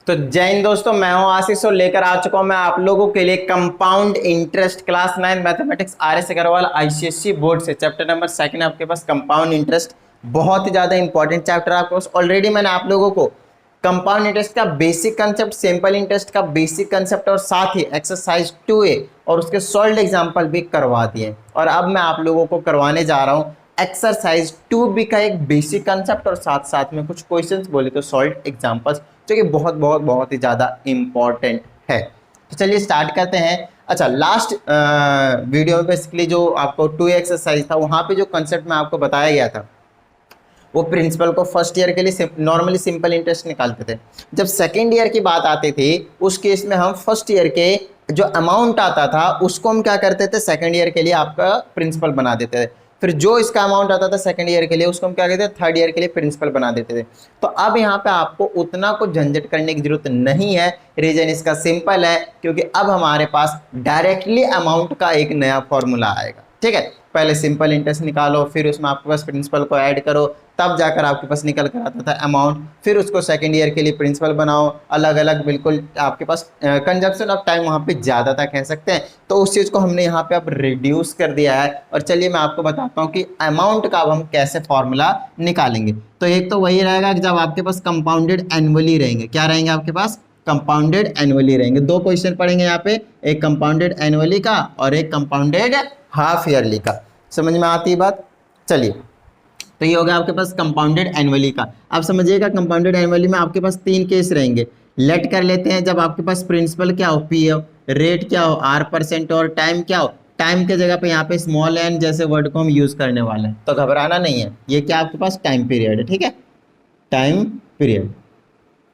तो जय हिंद दोस्तों, मैं हूं आशीष और लेकर आ चुका हूं मैं आप लोगों के लिए compound interest class 9 mathematics R S. Aggarwal ICSE board से चैप्टर नंबर 2 आपके पास कंपाउंड इंटरेस्ट। बहुत ही ज्यादा इंपॉर्टेंट चैप्टर आपके पास। ऑलरेडी मैंने आप लोगों को कंपाउंड इंटरेस्ट का बेसिक कंसेप्ट, सिंपल इंटरेस्ट का बेसिक कंसेप्ट और साथ ही एक्सरसाइज 2A और उसके सॉल्व एग्जाम्पल भी करवा दिए। और अब मैं आप लोगों को करवाने जा रहा हूं एक्सरसाइज 2B का एक बेसिक कंसेप्ट और साथ साथ में कुछ क्वेश्चंस बोले तो सॉल्व एग्जांपल्स, जो कि बहुत बहुत बहुत ही ज़्यादा इम्पॉर्टेंट है। तो चलिए स्टार्ट करते हैं। अच्छा, लास्ट वीडियो में बेसिकली जो आपको 2 एक्सरसाइज था, वहाँ पे जो कंसेप्ट में आपको बताया गया था वो प्रिंसिपल को फर्स्ट ईयर के लिए नॉर्मली सिंपल इंटरेस्ट निकालते थे। जब सेकेंड ईयर की बात आती थी उस केस में हम फर्स्ट ईयर के जो अमाउंट आता था उसको हम क्या करते थे, सेकेंड ईयर के लिए आपका प्रिंसिपल बना देते थे। फिर जो इसका अमाउंट आता था सेकंड ईयर के लिए उसको हम क्या कहते हैं, थर्ड ईयर के लिए प्रिंसिपल बना देते थे। तो अब यहाँ पे आपको उतना कुछ झंझट करने की जरूरत नहीं है। रीजन इसका सिंपल है, क्योंकि अब हमारे पास डायरेक्टली अमाउंट का एक नया फॉर्मूला आएगा। ठीक है, पहले सिंपल इंटरेस्ट निकालो, फिर उसमें आपके पास प्रिंसिपल को ऐड करो, तब जाकर आपके पास निकल कर आता था अमाउंट। फिर उसको सेकंड ईयर के लिए प्रिंसिपल बनाओ, अलग अलग बिल्कुल आपके पास कंजप्शन ऑफ टाइम वहाँ पे ज़्यादा था कह सकते हैं। तो उस चीज़ को हमने यहाँ पे अब रिड्यूस कर दिया है। और चलिए मैं आपको बताता हूँ कि अमाउंट का अब हम कैसे फॉर्मूला निकालेंगे। तो एक तो वही रहेगा कि जब आपके पास कंपाउंडेड एनुअली रहेंगे, क्या रहेंगे आपके पास, कंपाउंडेड एनुअली रहेंगे। दो क्वेश्चन पढ़ेंगे यहाँ पे, एक कंपाउंडेड एनुअली का और एक कंपाउंडेड हाफ ईयरली का। समझ में आती है बात। चलिए, तो ये हो गया आपके पास कंपाउंडेड एनुअली का। अब समझिएगा कंपाउंडेड एनुअली में आपके पास 3 केस रहेंगे। लेट कर लेते हैं, जब आपके पास प्रिंसिपल क्या हो, पी हो, रेट क्या हो, R% और टाइम क्या हो, टाइम के जगह पे यहाँ पे स्मॉल n जैसे वर्ड को हम यूज करने वाले हैं। तो घबराना नहीं है, ये क्या आपके पास टाइम पीरियड है। ठीक है, टाइम पीरियड,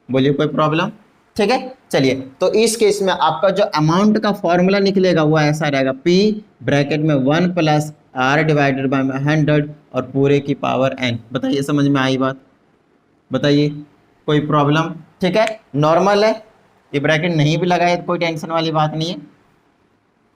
बोलिए कोई प्रॉब्लम। ठीक है, चलिए तो इस केस में आपका जो अमाउंट का फॉर्मूला निकलेगा वो ऐसा रहेगा, P ब्रैकेट में 1 प्लस R डिवाइडेड बाय 100 और पूरे की पावर n। बताइए समझ में आई बात, बताइए कोई प्रॉब्लम। ठीक है, नॉर्मल है, ये ब्रैकेट नहीं भी लगाए तो कोई टेंशन वाली बात नहीं है।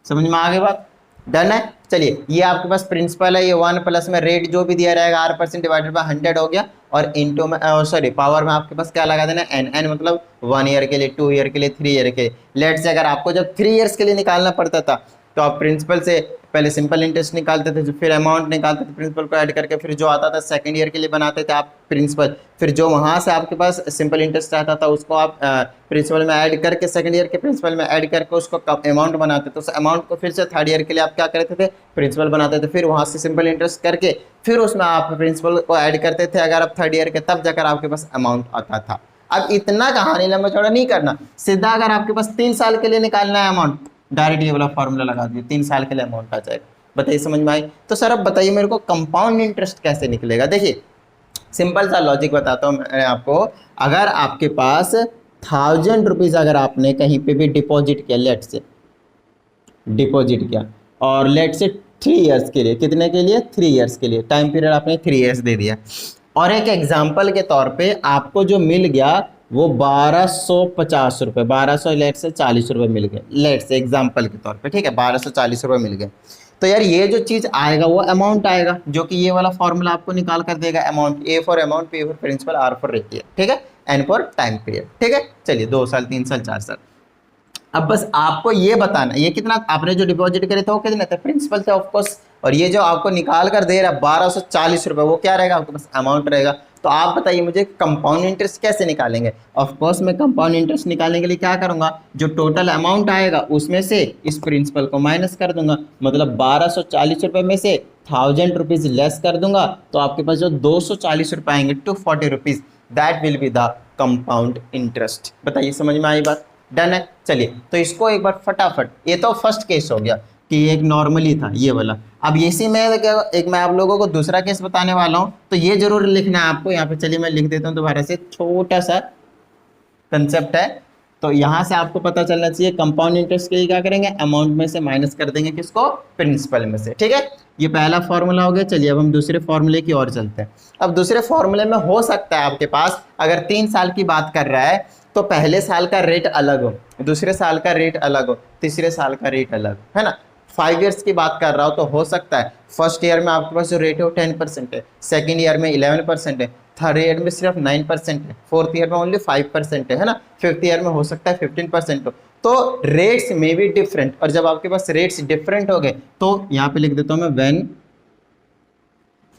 समझ में आ गई बात, डन है। चलिए, ये आपके पास प्रिंसिपल है, ये 1 प्लस में रेट जो भी दिया रहेगा R% डिवाइडेड बाय 100 हो गया, और इंटू में सॉरी पावर में आपके पास क्या लगा देना, n मतलब 1 ईयर के लिए, 2 ईयर के लिए, 3 ईयर के लिए। लेट से अगर आपको जब 3 ईयर्स के लिए निकालना पड़ता था तो आप प्रिंसिपल से पहले सिंपल इंटरेस्ट निकालते थे, फिर अमाउंट निकालते थे प्रिंसिपल को ऐड करके, फिर जो आता था सेकंड ईयर के लिए बनाते थे आप प्रिंसिपल, फिर जो वहाँ से आपके पास सिंपल इंटरेस्ट आता था उसको आप प्रिंसिपल में ऐड करके, सेकंड ईयर के प्रिंसिपल में ऐड करके उसको अमाउंट बनाते थे। तो उस अमाउंट को फिर से थर्ड ईयर के लिए आप क्या करते थे, प्रिंसिपल बनाते थे, फिर वहाँ से सिंपल इंटरेस्ट करके फिर उसमें आप प्रिंसिपल को ऐड करते थे अगर आप थर्ड ईयर के, तब जाकर आपके पास अमाउंट आता था। अब इतना कहानी लंबा चौड़ा नहीं करना, सीधा अगर आपके पास 3 साल के लिए निकालना है अमाउंट, डायरेक्ट ये वाला फॉर्मूला लगा दिए, 3 साल के लिए अमाउंट आ जाएगा। बताइए समझ में आई। तो सर अब बताइए मेरे को कंपाउंड इंटरेस्ट कैसे निकलेगा। देखिए सिंपल सा लॉजिक बताता हूँ मैं आपको। अगर आपके पास 1000 रुपीज़ अगर आपने कहीं पे भी डिपॉजिट किया, लेट से डिपॉजिट किया, और लेट से 3 इयर्स के लिए, कितने के लिए, 3 इयर्स के लिए, टाइम पीरियड आपने 3 इयर्स दे दिया, और एक एग्जाम्पल के तौर पे आपको जो मिल गया वो 1250 रुपये, 1200 लेट से 40 रुपये मिल गए, लेट से एग्जाम्पल के तौर पे। ठीक है, 1240 रुपये मिल गए। तो यार ये जो चीज़ आएगा वो अमाउंट आएगा, जो कि ये वाला फॉर्मूला आपको निकाल कर देगा amount, A for amount, P for principal, R for rate. ठीक है, N फॉर टाइम पीरियड। ठीक है, चलिए 2 साल, 3 साल, 4 साल। अब बस आपको ये बताना, ये कितना आपने जो डिपॉजिट करे थे वो कितने थे, प्रिंसिपल थे ऑफकोर्स, और ये जो आपको निकाल कर दे रहा है 1240 रुपये, वो क्या रहेगा आपके पास, अमाउंट रहेगा। तो आप बताइए मुझे कंपाउंड इंटरेस्ट कैसे निकालेंगे। ऑफकोर्स मैं कंपाउंड इंटरेस्ट निकालने के लिए क्या करूंगा, जो टोटल अमाउंट आएगा उसमें से इस प्रिंसिपल को माइनस कर दूंगा, मतलब 1240 रुपये में से 1000 रुपीज़ लेस कर दूंगा, तो आपके पास जो 240 रुपये आएंगे, 240 rupees, that will be the compound interest. बताइए समझ में आई बात, डन है। चलिए तो इसको एक बार फटाफट, ये तो फर्स्ट केस हो गया कि एक नॉर्मली था ये वाला। अब इसी में एक मैं आप लोगों को दूसरा केस बताने वाला हूं, तो ये जरूर लिखना है आपको यहाँ पे। चलिए मैं लिख देता हूँ दोबारा से, छोटा सा कंसेप्ट है, तो यहाँ से आपको पता चलना चाहिए। कंपाउंड इंटरेस्ट के लिए क्या करेंगे, अमाउंट में से माइनस कर देंगे, किसको, प्रिंसिपल में से। ठीक है, ये पहला फॉर्मूला हो गया। चलिए अब हम दूसरे फॉर्मूले की ओर चलते हैं। अब दूसरे फॉर्मूले में हो सकता है आपके पास, अगर 3 साल की बात कर रहा है तो पहले साल का रेट अलग हो, दूसरे साल का रेट अलग हो, तीसरे साल का रेट अलग, है ना। 5 ईयर्स की बात कर रहा हूँ तो हो सकता है फर्स्ट ईयर में आपके पास जो रेट है वो 10% है, सेकेंड ईयर में 11% है, थर्ड ईयर में सिर्फ 9% है, फोर्थ ईयर में ओनली 5% है ना, फिफ्थ ईयर में हो सकता है 15% हो। तो रेट्स में भी डिफरेंट, और जब आपके पास रेट्स डिफरेंट हो गए तो यहाँ पे लिख देता हूँ मैं व्हेन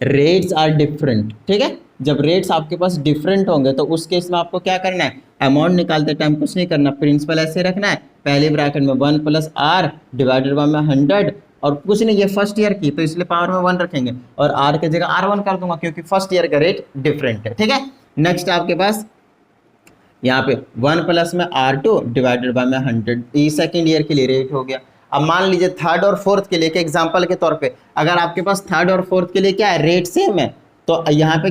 रेट्स आर डिफरेंट। ठीक है, जब रेट्स आपके पास डिफरेंट होंगे तो उस केस में आपको क्या करना है, अमाउंट निकालते टाइम कुछ नहीं करना, प्रिंसिपल ऐसे रखना है, पहले ब्रैकेट में 1 + r डिवाइडेड बाय में 100, और कुछ नहीं, ये फर्स्ट ईयर की तो इसलिए पावर में 1 रखेंगे, और r की जगह r1 कर दूंगा क्योंकि फर्स्ट ईयर का रेट डिफरेंट है। ठीक है, नेक्स्ट आपके पास यहाँ पे 1 + में r2 डिवाइडेड बाय में 100, ये सेकेंड ईयर के लिए रेट हो गया। अब मान लीजिए थर्ड और फोर्थ के लिए कि एग्जांपल के तौर पे अगर आपके पास थर्ड और फोर्थ के लिए क्या है, रेट सेम है, तो यहाँ पे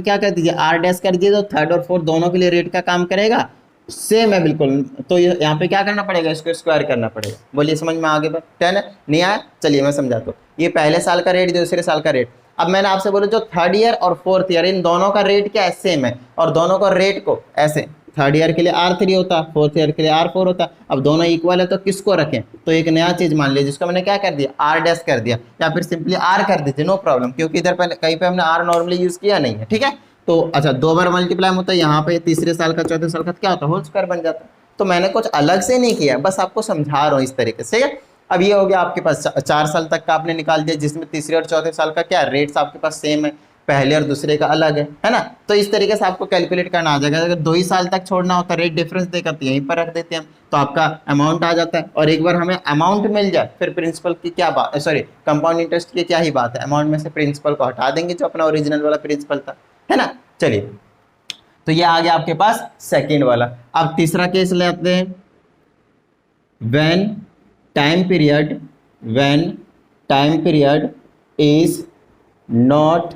क्या कर दीजिए, r डैश कर दीजिए, तो थर्ड और फोर्थ दोनों के लिए रेट का काम करेगा, सेम है बिल्कुल। तो यहाँ पे क्या करना पड़ेगा, इसको स्क्वायर करना पड़ेगा। बोलिए समझ में आगे बात, टेन है नहीं आया, चलिए मैं समझाता हूँ। ये पहले साल का रेट, दूसरे साल का रेट। अब मैंने आपसे बोला जो थर्ड ईयर और फोर्थ ईयर इन दोनों का रेट क्या है, सेम है, और दोनों का रेट को ऐसे, थर्ड ईयर के लिए R3 होता, फोर्थ ईयर के लिए R4 होता। अब दोनों इक्वल है तो किसको रखें, तो एक नया चीज मान लीजिए जिसको मैंने क्या कर दिया, R डैश कर दिया, या फिर सिंपली R कर दीजिए, नो प्रॉब्लम, क्योंकि इधर पर कहीं पे हमने R नॉर्मली यूज किया नहीं है। ठीक है, तो अच्छा 2 बार मल्टीप्लाई होता है, यहाँ पे तीसरे साल का चौथे साल का क्या होता है, होल स्क्वायर बन जाता है। तो मैंने कुछ अलग से नहीं किया, बस आपको समझा रहा हूँ इस तरीके से। अब ये हो गया आपके पास 4 साल तक का आपने निकाल दिया, जिसमें तीसरे और चौथे साल का क्या रेट्स आपके पास सेम है, पहले और दूसरे का अलग है ना। तो इस तरीके से आपको कैलकुलेट करना आ जाएगा। अगर 2 ही साल तक छोड़ना होता रेट डिफरेंस देकर तो यहीं पर रख देते हैं हम, तो आपका अमाउंट आ जाता है। और एक बार हमें अमाउंट मिल जाए फिर प्रिंसिपल की क्या बात, सॉरी कंपाउंड इंटरेस्ट की क्या ही बात है, अमाउंट में से प्रिंसिपल को हटा देंगे जो अपना ओरिजिनल वाला प्रिंसिपल था, है ना। चलिए, तो ये आ गया आपके पास सेकेंड वाला। अब तीसरा केस लेते हैं, when time period is not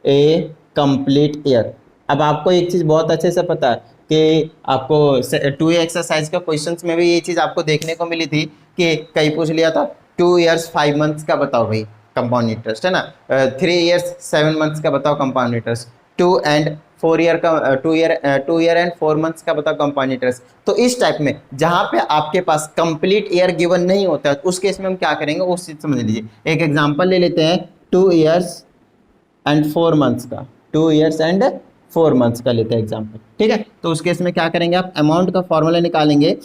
a complete year। अब आपको एक चीज बहुत अच्छे से पता है कि आपको 2A एक्सरसाइज का क्वेश्चंस में भी ये चीज आपको देखने को मिली थी कि कहीं पूछ लिया था 2 years 5 months का बताओ भाई कंपाउंड इंटरेस्ट, है ना, 3 years 7 months का बताओ कंपाउंड इंटरेस्ट, 2 and 4 year का 2 year and 4 months का बताओ कंपाउंड इंटरेस्ट। तो इस टाइप में जहां पे आपके पास कंप्लीट ईयर गिवन नहीं होता है उस केस में हम क्या करेंगे उस चीज समझ लीजिए। एक एग्जांपल ले लेते हैं 2 years and 4 months का, 2 years and 4 months का लेते हैं एग्जांपल। ठीक है, तो उस केस में क्या करेंगे, आप अमाउंट का फॉर्मूला निकालेंगे,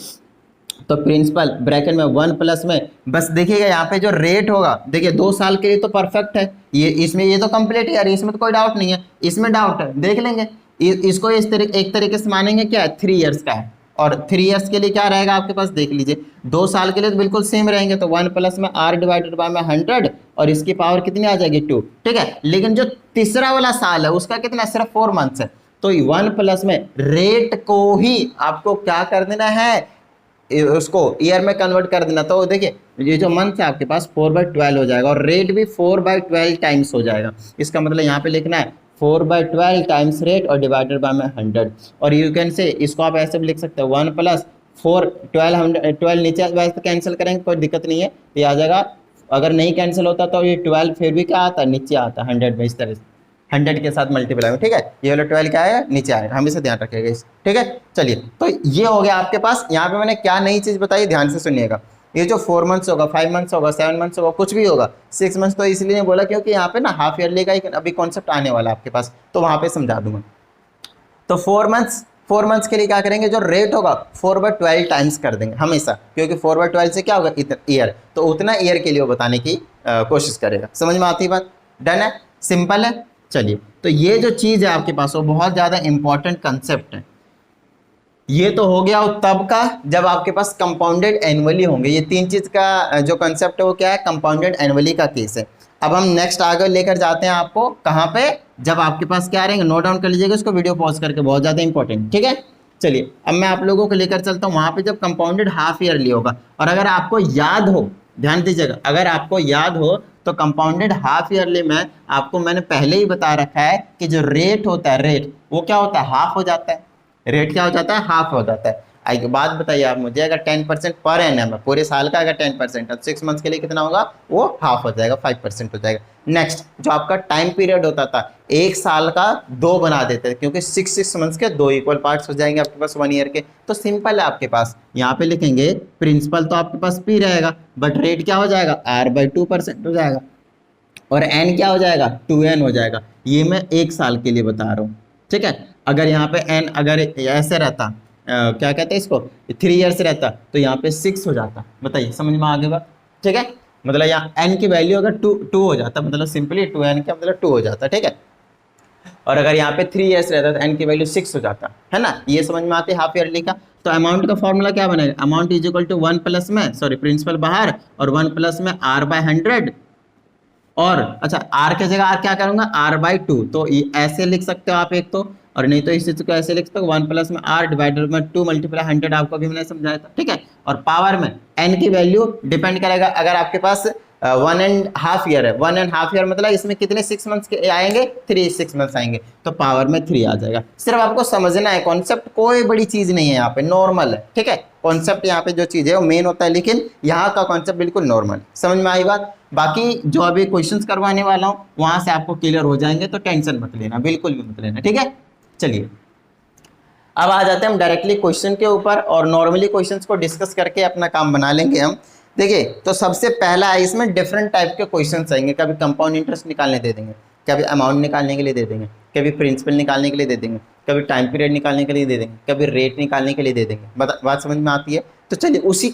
तो प्रिंसिपल ब्रैकेट में 1 + में, बस देखिएगा यहाँ पे जो रेट होगा, देखिए 2 साल के लिए तो परफेक्ट है, ये इसमें ये तो कंप्लीट ईयर, इसमें तो कोई डाउट नहीं है, इसमें डाउट है देख लेंगे। इसको इस तरीके एक तरीके से मानेंगे क्या है, 3 years का है, और 3 years के लिए क्या रहेगा आपके पास, देख लीजिए 2 साल के लिए तो बिल्कुल सेम रहेंगे, तो 1 + में r डिवाइडेड बाय में 100, और इसकी पावर कितनी आ जाएगी 2। ठीक है, लेकिन जो तीसरा वाला साल है उसका कितना, सिर्फ 4 months है, तो 1 + में रेट को ही आपको क्या कर देना है, उसको ईयर में कन्वर्ट कर देना। तो देखिए ये जो मंथ है आपके पास 4/12 हो जाएगा, और रेट भी 4/12 टाइम्स हो जाएगा। इसका मतलब यहाँ पे लिखना है 4/12 टाइम्स रेट और डिवाइडेड बाय में 100, और यू कैन से इसको आप ऐसे भी लिख सकते हैं 1 + 4 12 नीचे वैसे कैंसिल करेंगे कोई दिक्कत नहीं है, ये आ जाएगा। अगर नहीं कैंसिल होता तो ये 12 फिर भी क्या आता है, नीचे आता है 100 में, इस तरह से 100 के साथ मल्टीप्लाई में। ठीक है, ये वाला 12 क्या आएगा, नीचे आएगा, हमेशा ध्यान रखिएगा इस। ठीक है, चलिए, तो ये हो गया आपके पास। यहाँ पे मैंने क्या नई चीज बताई, ध्यान से सुनिएगा। ये जो 4 months होगा, 5 months होगा, 7 months होगा, कुछ भी होगा, 6 months तो इसलिए नहीं बोला क्योंकि यहाँ पे ना हाफ ईयरली का अभी कॉन्सेप्ट आने वाला है आपके पास, तो वहां पे समझा दूंगा। तो 4 months के लिए क्या करेंगे, जो रेट होगा 4/12 टाइम्स कर देंगे हमेशा, क्योंकि 4/12 से क्या होगा, ईयर, तो उतना ईयर के लिए वो बताने की कोशिश करेगा। समझ में आती बात, डन है, सिंपल है। चलिए, तो ये जो चीज है आपके पास वो बहुत ज्यादा इंपॉर्टेंट कंसेप्ट है। ये तो हो गया तब का जब आपके पास कंपाउंडेड एनुअली होंगे। ये 3 चीज का जो कंसेप्ट है वो क्या है, कंपाउंडेड एनुअली का केस है। अब हम नेक्स्ट आगे लेकर जाते हैं आपको कहाँ पे, जब आपके पास क्या रहेंगे, नोट डाउन कर लीजिएगा इसको वीडियो पॉज करके, बहुत ज्यादा इंपॉर्टेंट। ठीक है, चलिए अब मैं आप लोगों को लेकर चलता हूँ वहां पे जब कंपाउंडेड हाफ ईयरली होगा। और अगर आपको याद हो, ध्यान दीजिएगा, अगर आपको याद हो तो कंपाउंडेड हाफ ईयरली में आपको मैंने पहले ही बता रखा है कि जो रेट होता है, रेट वो क्या होता है, हाफ हो जाता है। रेट क्या हो जाता है, हाफ हो जाता है। एक बात बताइए आप मुझे, अगर 10% पर एनम है पूरे साल का, अगर 10% है 6 months के लिए कितना होगा, वो हाफ हो जाएगा, 5% हो जाएगा। नेक्स्ट जो आपका टाइम पीरियड होता था, एक साल का 2 बना देते थे, क्योंकि 6 मंथ्स के 2 इक्वल पार्ट्स हो जाएंगे आपके पास 1 ईयर के। तो सिंपल है आपके पास, यहाँ पे लिखेंगे प्रिंसिपल तो आपके पास पी रहेगा, बट रेट क्या हो जाएगा, R/2% हो जाएगा, और एन क्या हो जाएगा, 2n हो जाएगा। ये मैं एक साल के लिए बता रहा हूँ, ठीक है। अगर यहाँ पे एन अगर ऐसे रहता, क्या कहते हैं इसको, 3 ईयर्स रहता, तो यहाँ पे 6 हो जाता। बताइए समझ में आ गया बात, ठीक है। मतलब यहाँ एन की वैल्यू अगर 2 हो जाता, मतलब सिंपली 2n का मतलब 2 हो जाता, ठीक है। और अगर यहाँ पे 3 ईयर्स रहता तो एन की वैल्यू 6 हो जाता, है ना। ये समझ में आती है हाफ ईयरली का। तो अमाउंट का फॉर्मूला क्या बनेगा, amount is equal to 1 plus में, सॉरी प्रिंसिपल बाहर, और 1 प्लस में R/100, और अच्छा R की जगह R क्या करूंगा, R/2। तो ऐसे लिख सकते हो आप एक तो, और नहीं तो इस चीज को ऐसे लिख सकते हो 1 प्लस में R डिवाइडेड में 2 मल्टीप्लाई 100, आपको अभी मैंने समझाया था, ठीक है। और पावर में n की वैल्यू डिपेंड करेगा, अगर आपके पास 1.5 ईयर है, 1.5 ईयर मतलब इसमें कितने 6 मंथ्स के आएंगे, 6 मंथ्स आएंगे, तो पावर में 3 आ जाएगा। सिर्फ आपको समझना है कॉन्सेप्ट, कोई बड़ी चीज नहीं है यहाँ पे, नॉर्मल है, ठीक है। कॉन्सेप्ट यहाँ पे जो चीज है वो मेन होता है, लेकिन यहाँ का कॉन्सेप्ट बिल्कुल नॉर्मल। समझ में आई बात। बाकी जो अभी क्वेश्चंस करवाने वाला हूँ वहां से आपको क्लियर हो जाएंगे, तो टेंशन मत लेना, बिल्कुल भी मत लेना, ठीक है। चलिए अब आ जाते हैं हम डायरेक्टली क्वेश्चन के ऊपर, और नॉर्मली क्वेश्चंस को डिस्कस करके अपना काम बना लेंगे हम। देखिए तो सबसे पहला है, इसमें डिफरेंट टाइप के क्वेश्चंस आएंगे, कभी कंपाउंड इंटरेस्ट निकालने दे देंगे, कभी अमाउंट निकालने के लिए दे देंगे, कभी प्रिंसिपल निकालने के लिए दे देंगे, कभी टाइम पीरियड निकालने के लिए दे देंगे, कभी रेट निकालने के लिए दे देंगे। बात समझ में आती है। तो चलिए उसी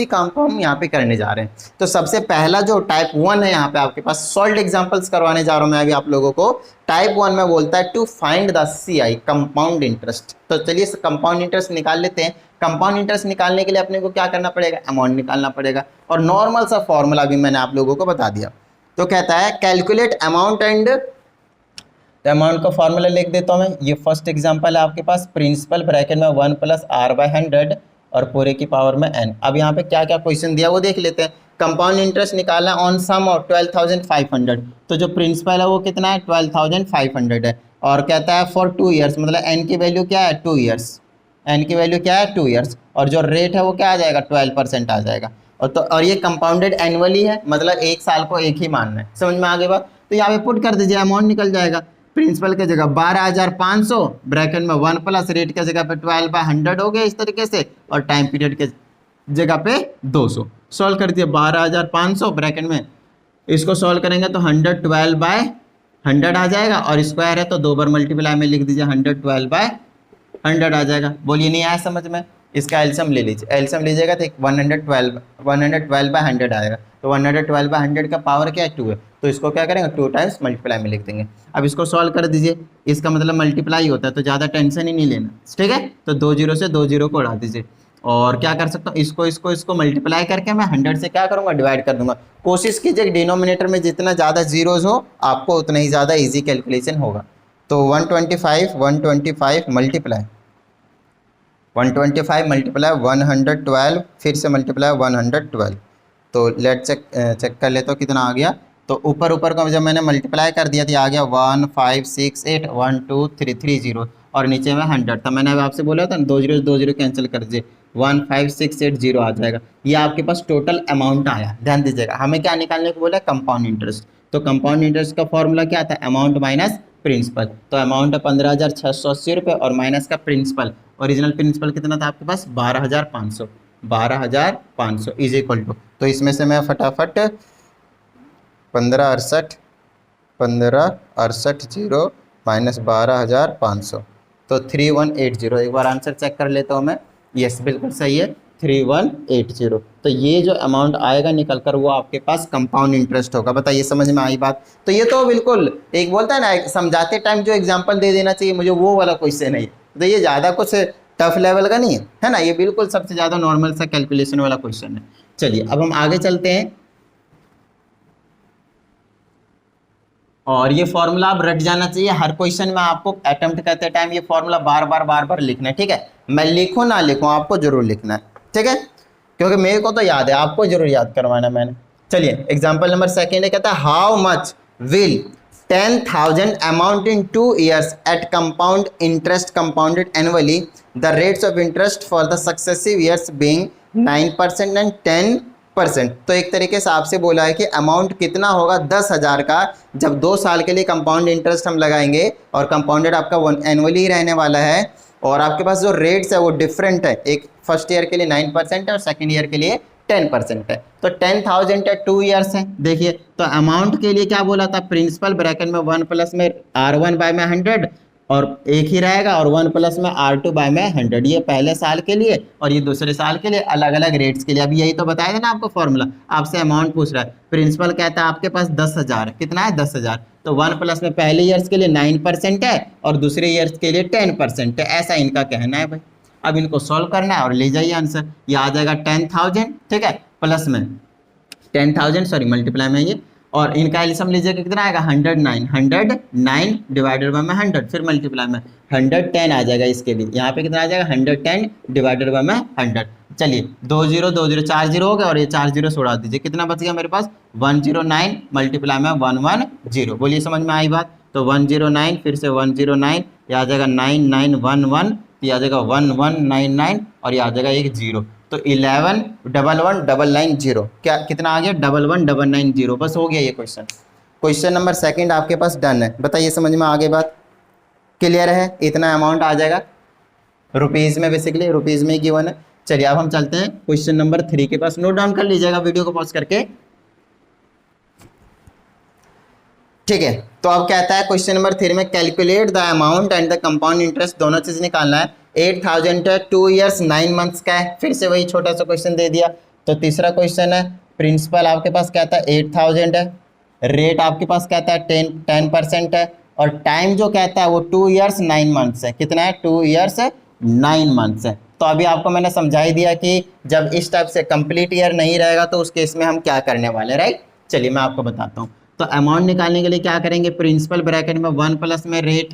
काम को हम यहाँ पे करने जा रहे हैं। तो सबसे पहला जो टाइप 1 है यहाँ पे आपके पास, सॉल्व एग्जांपल्स करवाने जा रहा हूँ मैं अभी आप लोगों को। टाइप 1 में बोलता है to find the CI compound interest. तो चलिए कंपाउंड इंटरेस्ट निकाल लेते हैं। कंपाउंड इंटरेस्ट निकालने के लिए अपने को क्या करना पड़ेगा, अमाउंट निकालना पड़ेगा, और नॉर्मल सा फॉर्मूला भी मैंने आप लोगों को बता दिया। तो कहता है कैलकुलेट अमाउंट एंड, तो अमाउंट का फॉर्मूला लिख देता हूँ मैं। ये फर्स्ट एग्जांपल है आपके पास, प्रिंसिपल ब्रैकेट में 1 प्लस R/100 और पूरे की पावर में n। अब यहाँ पे क्या क्या क्वेश्चन दिया वो देख लेते हैं। कंपाउंड इंटरेस्ट निकालना ऑन सम ऑफ 12,500, तो जो प्रिंसिपल है वो कितना है, 12,500 है, और कहता है फॉर 2 ईयर्स, मतलब n की वैल्यू क्या है, 2 ईयर्स, n की वैल्यू क्या है, 2 ईयर्स, और जो रेट है वो क्या आ जाएगा, 12% आ जाएगा। और ये कंपाउंडेड एनुअली है, मतलब एक साल को एक ही मानना है। समझ में आ गई बात। तो यहाँ पे पुट कर दीजिए, अमाउंट निकल जाएगा। प्रिंसिपल की जगह 12,500, ब्रैकेट में 1 प्लस रेट की जगह पे 12/100 हो गया इस तरीके से, और टाइम पीरियड के जगह पे 200। सॉल्व कर दिए 12,500 ब्रैकेट में, इसको सॉल्व करेंगे तो 112/100 आ जाएगा, और स्क्वायर है तो 2 बार मल्टीप्लाई में लिख दीजिए, 112/100 आ जाएगा। बोलिए नहीं आया समझ में। इसका एल्सियम ले लीजिए, एल्सियम लीजिएगा तो 112/100 आएगा। तो 112/100 का पावर क्या है, 2 है, तो इसको क्या करेंगे 2 टाइम्स मल्टीप्लाई में लिख देंगे। अब इसको सॉल्व कर दीजिए, इसका मतलब मल्टीप्लाई होता है, तो ज़्यादा टेंशन ही नहीं लेना, ठीक है। तो 2 जीरो से 2 जीरो को उड़ा दीजिए, और क्या कर सकता हूँ, इसको मल्टीप्लाई करके मैं 100 से क्या करूँगा, डिवाइड कर दूंगा। कोशिश कीजिए डिनोमिनेटर में जितना ज़्यादा जीरोज हो आपको उतना ही ज़्यादा ईजी कैलकुलेशन होगा। तो 125 मल्टीप्लाई 112 फिर से मल्टीप्लाई 112। तो लेट चेक कर लेते हो कितना आ गया। तो ऊपर को जब मैंने मल्टीप्लाई कर दिया तो आ गया 1568122330, और नीचे में 100 था। मैंने आपसे बोला था 2 जीरो कैंसिल कर दीजिए, 15680 आ जाएगा। ये आपके पास टोटल अमाउंट आया। ध्यान दीजिएगा, हमें क्या निकालने को बोला, कंपाउंड इंटरेस्ट। तो कंपाउंड इंटरेस्ट का फॉर्मूला क्या था, अमाउंट माइनस प्रिंसिपल। तो अमाउंट है 15,680 रुपये, और माइनस का प्रिंसिपल, ओरिजिनल प्रिंसिपल कितना था आपके पास, 12,500 इज इक्वल टू, तो इसमें से मैं फटाफट 1568 माइनस 12,500, तो 3180। एक बार आंसर चेक कर लेता हूँ मैं। यस बिल्कुल सही है, 3180। तो ये जो अमाउंट आएगा निकल कर वो आपके पास कंपाउंड इंटरेस्ट होगा। बताइए समझ में आई बात। तो ये तो बिल्कुल एक बोलता है ना, समझाते टाइम जो एग्जांपल दे देना चाहिए मुझे, वो वाला क्वेश्चन है। तो ये ज़्यादा कुछ टफ लेवल का नहीं है ना, ये बिल्कुल सबसे ज़्यादा नॉर्मल सा कैलकुलेशन वाला क्वेश्चन है। चलिए अब हम आगे चलते हैं, और ये फॉर्मूला आप रट जाना चाहिए। हर क्वेश्चन में आपको अटेम्प्ट करते टाइम ये फॉर्मूला बार बार लिखना है, ठीक है। मैं लिखूँ ना लिखूँ आपको जरूर लिखना है, ठीक है, क्योंकि मेरे को तो याद है, आपको जरूर याद करवाना है मैंने। चलिए एग्जाम्पल नंबर सेकेंड है, कहता है how much will 10,000 amount in 2 years at compound interest compounded annually, the rates of interest for the successive years being 9% and 10 percent. तो एक तरीके से आपसे बोला है कि अमाउंट कितना होगा 10,000 का जब 2 साल के लिए कंपाउंड इंटरेस्ट हम लगाएंगे और कंपाउंडेड आपका एनुअली रहने वाला है और आपके पास जो रेट्स है वो डिफरेंट है, एक फर्स्ट ईयर के लिए 9% है और सेकेंड ईयर के लिए 10% है। तो 10,000 है 2 ईयर्स है। देखिए तो अमाउंट के लिए क्या बोला था, प्रिंसिपल ब्रैकेट में 1 प्लस में R1 बाय में 100 और एक ही रहेगा और 1 प्लस में R2 बाय में 100, ये पहले साल के लिए और ये दूसरे साल के लिए अलग अलग रेट्स के लिए। अभी यही तो बताया था ना आपको फॉर्मूला, आपसे अमाउंट पूछ रहा है। प्रिंसिपल कहता है आपके पास 10,000, कितना है 10,000, तो 1 प्लस में पहले ईयर्स के लिए 9% है और दूसरे ईयर्स के लिए 10% है, ऐसा इनका कहना है भाई। अब इनको सॉल्व करना है और ले जाइए आंसर, ये आ जाएगा 10,000, ठीक है, प्लस में 10,000 सॉरी मल्टीप्लाई में ये, और इनका एलसीएम लीजिएगा कितना आएगा 109 डिवाइडेड बाय में 100, फिर मल्टीप्लाई में 110 आ जाएगा इसके लिए, यहाँ पे कितना आ जाएगा 110 डिवाइडेड बाय में 100। चलिए 2 0 2 0 4 0 हो गया और ये 4 0 से उड़ा दीजिए, कितना बच गया मेरे पास 109 मल्टीप्लाई में 110। बोलिए समझ में आई बात, तो 109 फिर से 109, ये आ जाएगा 9911, ये आ जाएगा 1199 और ये आ जाएगा एक 0, तो 111199 क्या कितना आ गया 11199, बस हो गया ये क्वेश्चन। क्वेश्चन नंबर सेकंड आपके पास डन है। बताइए समझ में आगे बात क्लियर है, इतना अमाउंट आ जाएगा रुपीज में, बेसिकली रुपीज में गिवन है। चलिए अब हम चलते हैं क्वेश्चन नंबर 3 के पास, नोट डाउन कर लीजिएगा वीडियो को पॉज करके, ठीक है। तो अब कहता है क्वेश्चन नंबर 3 में calculate the amount and the compound interest, दोनों चीज निकालना है। 8,000 2 ईयर्स 9 मंथ्स का है, फिर से वही छोटा सा क्वेश्चन दे दिया। तो तीसरा क्वेश्चन है, प्रिंसिपल आपके पास कहता है 8,000 है, रेट आपके पास कहता है 10% है और टाइम जो कहता है वो 2 ईयर्स 9 मंथ्स है, कितना है 2 ईयर्स 9 मंथ्स है। तो अभी आपको मैंने समझा ही दिया कि जब इस टाइप से कंप्लीट ईयर नहीं रहेगा तो उस केस में हम क्या करने वाले, राइट। चलिए मैं आपको बताता हूँ। तो अमाउंट निकालने के लिए क्या करेंगे, प्रिंसिपल ब्रैकेट में 1 प्लस में रेट